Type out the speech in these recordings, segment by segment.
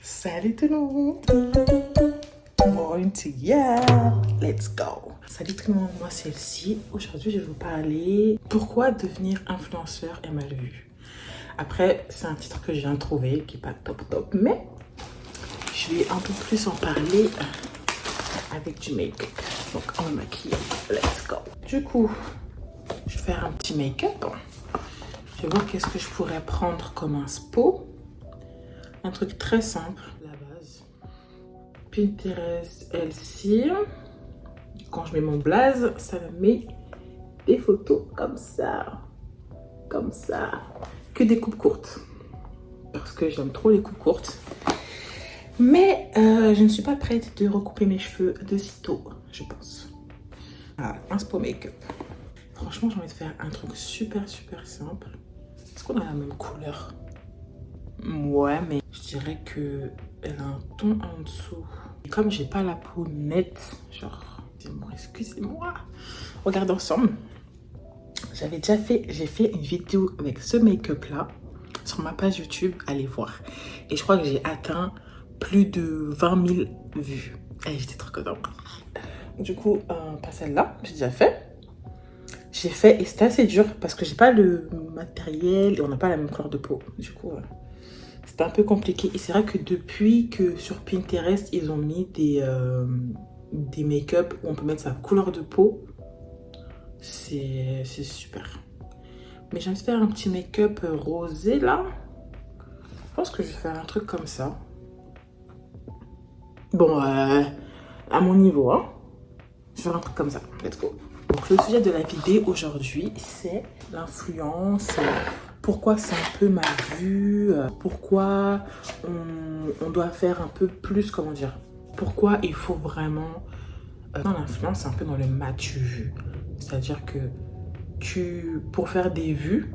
Salut tout le monde! Morning to ya! Let's go! Salut tout le monde, moi c'est Elsie. Aujourd'hui je vais vous parler pourquoi devenir influenceur est mal vu. Après, c'est un titre que je viens de trouver qui n'est pas top, mais je vais un peu plus en parler avec du make-up. Donc on va maquiller, let's go! Du coup, je vais faire un petit make-up. Je vais voir qu'est-ce que je pourrais prendre comme inspo. Un truc très simple, la base. Pinterest Elsie. Quand je mets mon blaze, ça me met des photos comme ça. Comme ça. Que des coupes courtes. Parce que j'aime trop les coupes courtes. Mais je ne suis pas prête de recouper mes cheveux de sitôt, je pense. Voilà, inspo make-up. Franchement, j'ai envie de faire un truc super simple. Est-ce qu'on a la même couleur? Ouais, mais je dirais que elle a un ton en dessous. Et comme j'ai pas la peau nette, genre, excusez-moi. Regarde ensemble. J'ai fait une vidéo avec ce make-up là sur ma page YouTube, allez voir. Et je crois que j'ai atteint plus de 20 000 vues. Et j'étais trop contente. Du coup, pas celle-là, j'ai déjà fait. J'ai fait et c'était assez dur parce que j'ai pas le matériel et on n'a pas la même couleur de peau. Du coup, c'était un peu compliqué. Et c'est vrai que depuis que sur Pinterest, ils ont mis des make-up où on peut mettre sa couleur de peau, c'est super. Mais j'ai envie de faire un petit make-up rosé là. Je pense que je vais faire un truc comme ça. Bon, à mon niveau, hein. Je vais faire un truc comme ça. Let's go. Donc le sujet de la vidéo aujourd'hui, c'est l'influence. Pourquoi c'est un peu mal vu, pourquoi on doit faire un peu plus, comment dire, pourquoi il faut vraiment... dans l'influence, c'est un peu dans le matu vu. C'est-à-dire que pour faire des vues,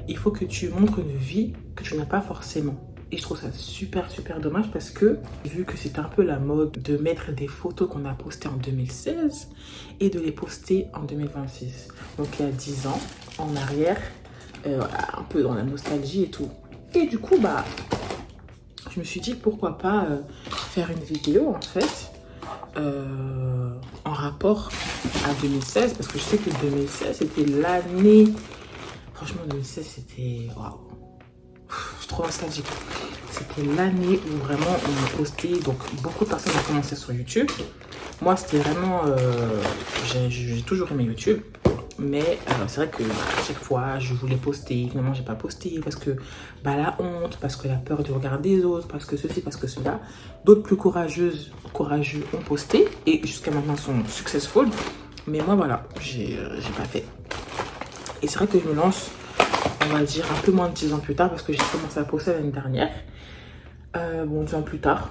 il faut que tu montres une vie que tu n'as pas forcément. Et je trouve ça super dommage parce que, vu que c'est un peu la mode de mettre des photos qu'on a postées en 2016 et de les poster en 2026. Donc il y a 10 ans en arrière, un peu dans la nostalgie et tout. Et du coup, bah, je me suis dit pourquoi pas faire une vidéo en fait en rapport à 2016 parce que je sais que 2016 c'était l'année. Franchement, 2016 c'était waouh. Je suis trop nostalgique. C'était l'année où vraiment on postait, donc beaucoup de personnes ont commencé sur YouTube. Moi, c'était vraiment, j'ai toujours aimé YouTube, mais c'est vrai que à chaque fois, je voulais poster, finalement, j'ai pas posté parce que bah, la honte, parce que la peur du regard des autres, parce que ceci, parce que cela. D'autres plus courageux ont posté et jusqu'à maintenant sont successful, mais moi, voilà, j'ai pas fait. Et c'est vrai que je me lance, on va dire, un peu moins de 10 ans plus tard parce que j'ai commencé à poster l'année dernière. Bon, 10 ans plus tard.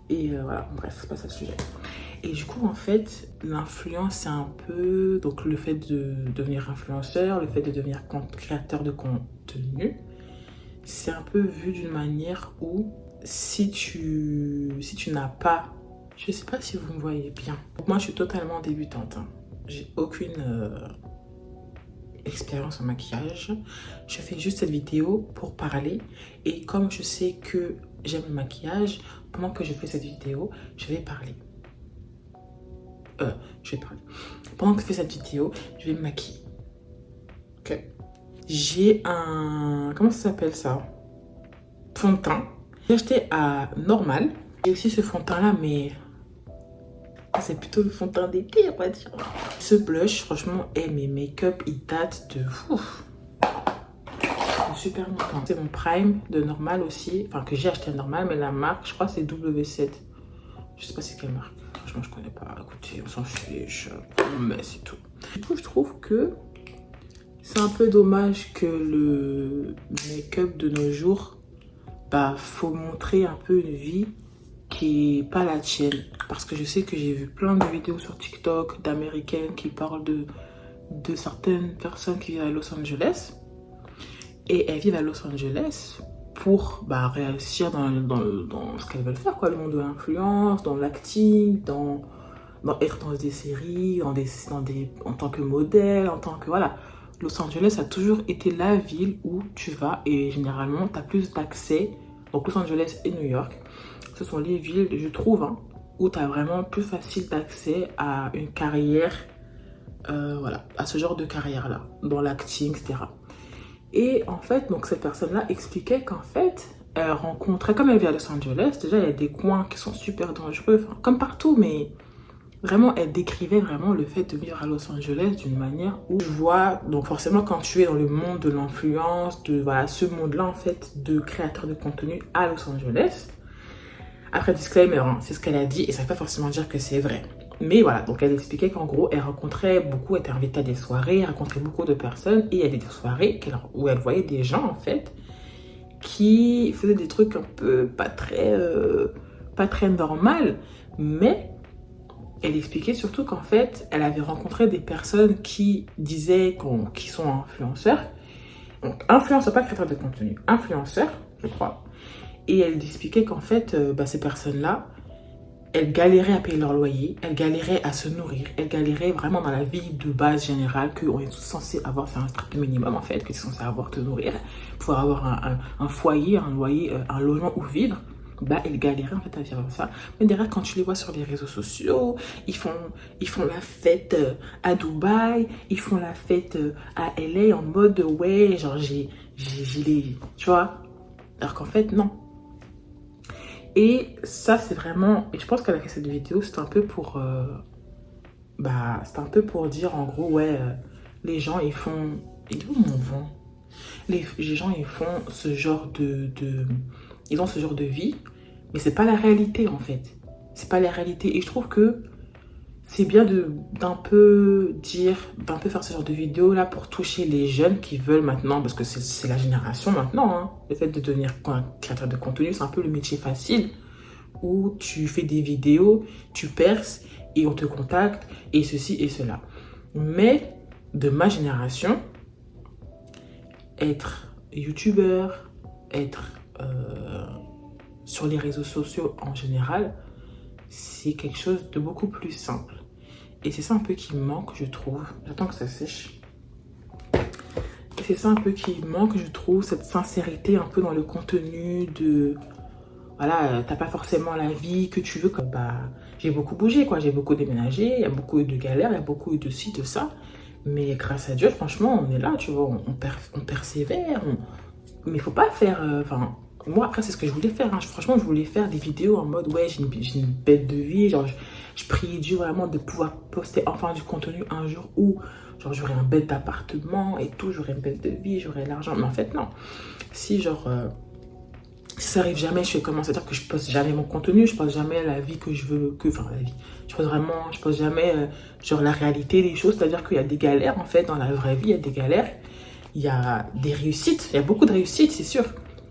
Et voilà, bref, c'est pas ça le sujet. Et du coup, en fait, l'influence, c'est un peu... Donc, le fait de devenir influenceur, le fait de devenir créateur de contenu, c'est un peu vu d'une manière où si tu n'as pas... Je sais pas si vous me voyez bien. Donc, moi, je suis totalement débutante. Hein. J'ai aucune... expérience en maquillage. Je fais juste cette vidéo pour parler et comme je sais que j'aime le maquillage, pendant que je fais cette vidéo, je vais parler. Pendant que je fais cette vidéo, je vais me maquiller. Ok. J'ai un... Comment ça s'appelle ça? Fond de teint. J'ai acheté à Normal. J'ai aussi ce fond de teint là, mais... c'est plutôt le fond de teint d'été, on va dire. Ce blush, franchement, mes make-up, ils datent de... super longtemps. C'est mon prime de Normal aussi, enfin que j'ai acheté à Normal, mais la marque, je crois c'est W7. Je sais pas c'est quelle marque. Franchement, je connais pas. Écoutez, on s'en fiche. Mais c'est tout. Du coup, je trouve que c'est un peu dommage que le make-up de nos jours, bah, faut montrer un peu une vie qui est pas la tienne. Parce que je sais que j'ai vu plein de vidéos sur TikTok d'américaines qui parlent de certaines personnes qui vivent à Los Angeles. Et elles vivent à Los Angeles pour bah, réussir dans ce qu'elles veulent faire, quoi. Le monde de l'influence, dans l'acting, dans être dans des séries, en tant que modèle, en tant que... Voilà. Los Angeles a toujours été la ville où tu vas et généralement, tu as plus d'accès Donc Los Angeles et New York, ce sont les villes, je trouve, hein, où tu as vraiment plus facile d'accès à une carrière, voilà, à ce genre de carrière-là, dans l'acting, etc. Et en fait, donc cette personne-là expliquait qu'en fait, elle rencontrait, comme elle vit à Los Angeles, déjà il y a des coins qui sont super dangereux, enfin, comme partout, mais vraiment, elle décrivait vraiment le fait de vivre à Los Angeles d'une manière où je vois, donc forcément quand tu es dans le monde de l'influence, de voilà, ce monde-là en fait, de créateurs de contenu à Los Angeles. Après, disclaimer, hein, c'est ce qu'elle a dit et ça ne veut pas forcément dire que c'est vrai. Mais voilà, donc elle expliquait qu'en gros, elle rencontrait beaucoup, elle était invitée à des soirées, elle rencontrait beaucoup de personnes et il y a des soirées où elle voyait des gens en fait qui faisaient des trucs un peu pas très normal, mais elle expliquait surtout qu'en fait, elle avait rencontré des personnes qui disaient qu'ils sont influenceurs. Donc, influenceurs, pas créateurs de contenu, influenceurs, je crois. Et elle expliquait qu'en fait, ces personnes-là, elles galéraient à payer leur loyer, elles galéraient à se nourrir, elles galéraient vraiment dans la vie de base générale qu'on est tous censés avoir, c'est un strict minimum en fait, que tu es censé avoir te nourrir, pouvoir avoir un foyer, un loyer, un logement où vivre. Bah, elles galéraient en fait à vivre ça. Mais derrière, quand tu les vois sur les réseaux sociaux, ils font la fête à Dubaï, ils font la fête à LA en mode ouais, genre j'ai les. Tu vois? Alors qu'en fait, non. Et ça, c'est vraiment. Et je pense qu'elle a fait cette vidéo, c'était un peu pour. C'était un peu pour dire en gros, ouais, les gens ils font. Et où mon vent? Les gens ils font ce genre ils ont ce genre de vie, mais c'est pas la réalité en fait. C'est pas la réalité. Et je trouve que c'est bien d'un peu faire ce genre de vidéo là pour toucher les jeunes qui veulent maintenant, parce que c'est la génération maintenant, hein. Le fait de devenir créateur de contenu, c'est un peu le métier facile où tu fais des vidéos, tu perces et on te contacte et ceci et cela. Mais de ma génération, être youtubeur, être sur les réseaux sociaux en général, c'est quelque chose de beaucoup plus simple. Et c'est ça un peu qui manque, je trouve. J'attends que ça sèche. Et c'est ça un peu qui manque, je trouve, cette sincérité un peu dans le contenu de... Voilà, t'as pas forcément la vie que tu veux. Comme, j'ai beaucoup bougé, quoi. J'ai beaucoup déménagé, il y a beaucoup de galères, il y a beaucoup de ci, de ça. Mais grâce à Dieu, franchement, on est là, tu vois. On persévère. Mais il faut pas faire... moi, après, c'est ce que je voulais faire. Hein. Franchement, je voulais faire des vidéos en mode, ouais, j'ai une bête de vie. Genre, je priais Dieu vraiment de pouvoir poster enfin du contenu un jour où, genre, j'aurais un bête d'appartement et tout, j'aurais une bête de vie, j'aurais l'argent. Mais en fait, non. Si, genre, si ça arrive jamais, je vais commencer à dire que je poste jamais mon contenu, je poste jamais la vie que je veux, la vie. Je poste jamais, genre, la réalité des choses. C'est-à-dire qu'il y a des galères, en fait, dans la vraie vie, il y a des galères. Il y a des réussites, il y a beaucoup de réussites, c'est sûr.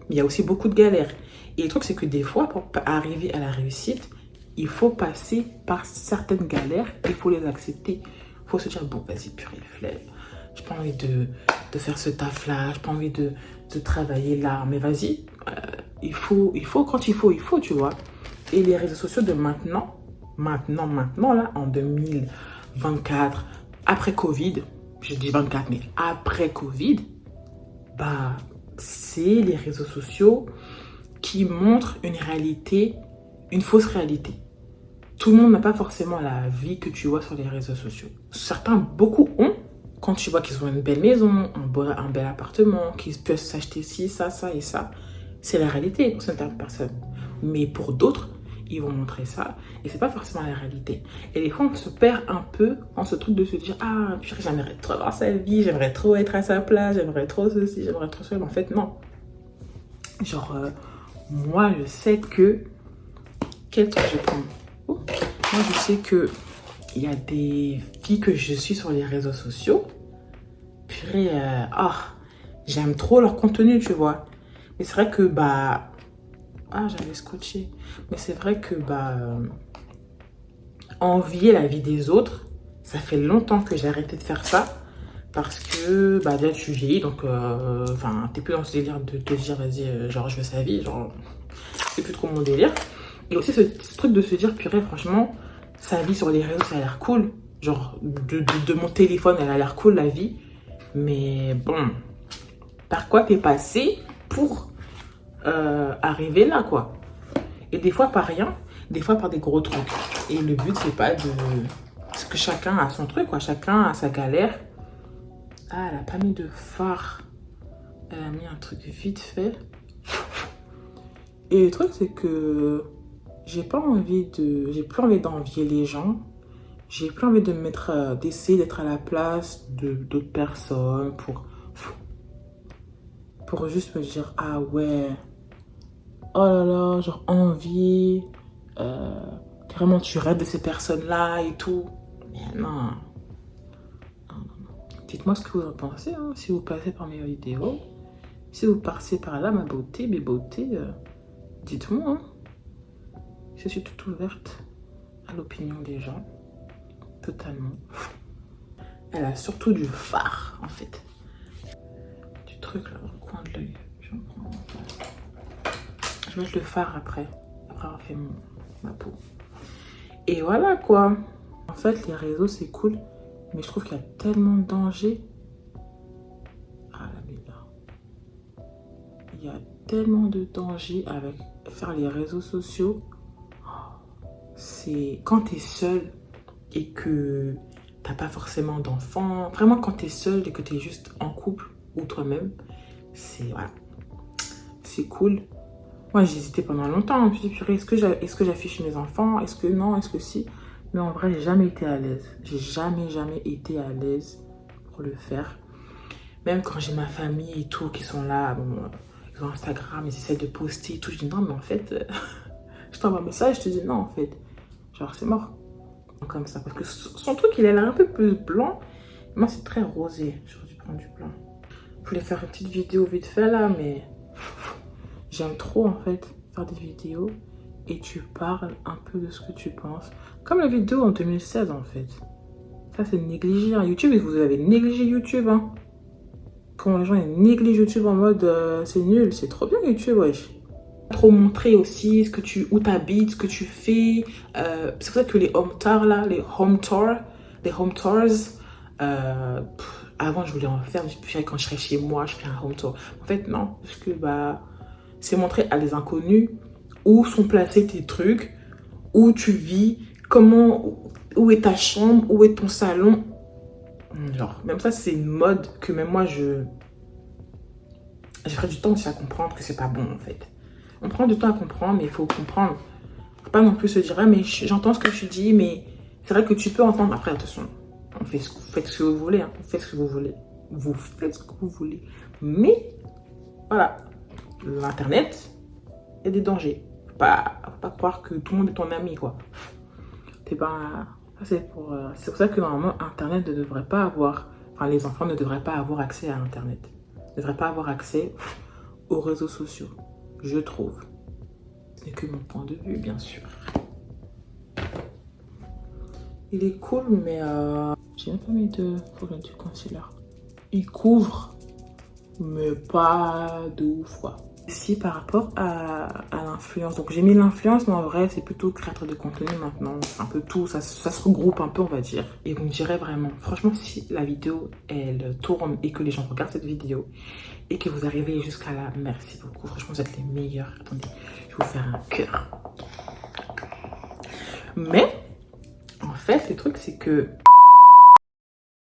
Mais il y a aussi beaucoup de galères. Et le truc, c'est que des fois, pour arriver à la réussite, il faut passer par certaines galères et il faut les accepter. Il faut se dire, bon, vas-y, purée, flemme. J'ai pas envie de faire ce taf-là, j'ai pas envie de travailler là. Mais vas-y, il faut, quand il faut, tu vois. Et les réseaux sociaux de maintenant, là, en 2024, après Covid, je dis 24, mais après Covid, c'est les réseaux sociaux qui montrent une réalité, une fausse réalité. Tout le monde n'a pas forcément la vie que tu vois sur les réseaux sociaux. Certains, beaucoup ont, quand tu vois qu'ils ont une belle maison, un bel appartement, qu'ils peuvent s'acheter ci, ça, ça et ça. C'est la réalité pour certaines personnes. Mais pour d'autres, ils vont montrer ça et c'est pas forcément la réalité. Et des fois, on se perd un peu en ce truc de se dire, ah, purée, j'aimerais trop avoir sa vie, j'aimerais trop être à sa place, j'aimerais trop ceci, j'aimerais trop cela. Mais en fait, non. Genre, moi, je sais que... Quel truc je prends? Moi, je sais que il y a des filles que je suis sur les réseaux sociaux. Purée, j'aime trop leur contenu, tu vois. Mais c'est vrai que, j'avais scotché. Mais c'est vrai que, envier la vie des autres, ça fait longtemps que j'ai arrêté de faire ça. Parce que, déjà, tu vieillis, donc, t'es plus dans ce délire de te dire, vas-y, genre, je veux sa vie, genre, c'est plus trop mon délire. Et aussi, ce truc de se dire, purée, franchement, sa vie sur les réseaux, ça a l'air cool. Genre, de mon téléphone, elle a l'air cool, la vie. Mais bon, par quoi t'es passé pour arriver là, quoi. Et des fois, par rien. Des fois, par des gros trucs. Et le but, c'est pas de... Parce que chacun a son truc, quoi. Chacun a sa galère. Ah, elle a pas mis de fard. Elle a mis un truc vite fait. Et le truc, c'est que j'ai pas envie de... J'ai plus envie d'envier les gens. J'ai plus envie de me mettre... d'essayer d'être à la place d'autres personnes pour juste me dire, ah ouais, oh là là, genre envie, vraiment tu rêves de ces personnes-là et tout. Mais non, non, non. Dites-moi ce que vous en pensez, hein, si vous passez par mes vidéos, si vous passez par là, ma beauté, mes beautés, dites-moi. Hein. Je suis toute ouverte à l'opinion des gens, totalement. Elle a surtout du fard, en fait. Du truc là, dans le coin de l'œil. Je vais mettre le fard après avoir fait ma peau. Et voilà quoi. En fait, les réseaux, c'est cool. Mais je trouve qu'il y a tellement de dangers. Ah là, mais là. Il y a tellement de dangers avec faire les réseaux sociaux. C'est quand tu es seul et que t'as pas forcément d'enfants. Vraiment, quand tu es seul et que tu es juste en couple ou toi-même, c'est voilà. C'est cool. Moi, j'hésitais pendant longtemps. Je me suis dit, purée, est-ce que j'affiche mes enfants? Est-ce que non? Est-ce que si? Mais en vrai, j'ai jamais été à l'aise. J'ai jamais été à l'aise pour le faire. Même quand j'ai ma famille et tout qui sont là, bon, ils ont Instagram, ils essaient de poster et tout. Je dis non, mais en fait, je t'envoie un message, je te dis non, en fait. Genre, c'est mort. Comme ça. Parce que son truc, il a l'air un peu plus blanc. Moi, c'est très rosé. J'aurais dû prendre du blanc. Je voulais faire une petite vidéo vite fait là, mais... J'aime trop en fait faire des vidéos et tu parles un peu de ce que tu penses. Comme la vidéo en 2016 en fait. Ça c'est négligé. Hein. YouTube, vous avez négligé YouTube. Hein. Quand les gens ils négligent YouTube en mode c'est nul, c'est trop bien YouTube, wesh. Trop montrer aussi ce que où t'habites, ce que tu fais. C'est pour ça que les home tours là, les home tours, avant je voulais en faire, puis quand je serais chez moi, je fais un home tour. En fait non, parce que bah c'est montrer à des inconnus où sont placés tes trucs, où tu vis, où est ta chambre, où est ton salon. Genre, même ça, c'est une mode que même moi, j'ai pris du temps aussi à comprendre que c'est pas bon, en fait. On prend du temps à comprendre, mais il faut comprendre. Faut pas non plus se dire, ah, mais j'entends ce que tu dis, mais c'est vrai que tu peux entendre. Après, attention, vous faites ce que vous voulez, hein. Vous faites ce que vous voulez. Vous faites ce que vous voulez. Mais, voilà. L'internet, il y a des dangers. Faut pas croire que tout le monde est ton ami, quoi. C'est pas... C'est pour ça que normalement, Internet ne devrait pas avoir... Enfin, les enfants ne devraient pas avoir accès à Internet. Ne devraient pas avoir accès aux réseaux sociaux, je trouve. Ce n'est que mon point de vue, bien sûr. Il est cool, mais... J'ai même pas mis de... Faut que je mette du concealer. Il couvre, mais pas de ouf, quoi. Ici, par rapport à l'influence. Donc, j'ai mis l'influence, mais en vrai, c'est plutôt créateur de contenu maintenant. Un peu tout, ça se regroupe un peu, on va dire. Et vous me direz vraiment, franchement, si la vidéo, elle tourne et que les gens regardent cette vidéo et que vous arrivez jusqu'à là, merci beaucoup. Franchement, vous êtes les meilleurs. Attendez, je vais vous faire un cœur. Mais, en fait, le truc, c'est que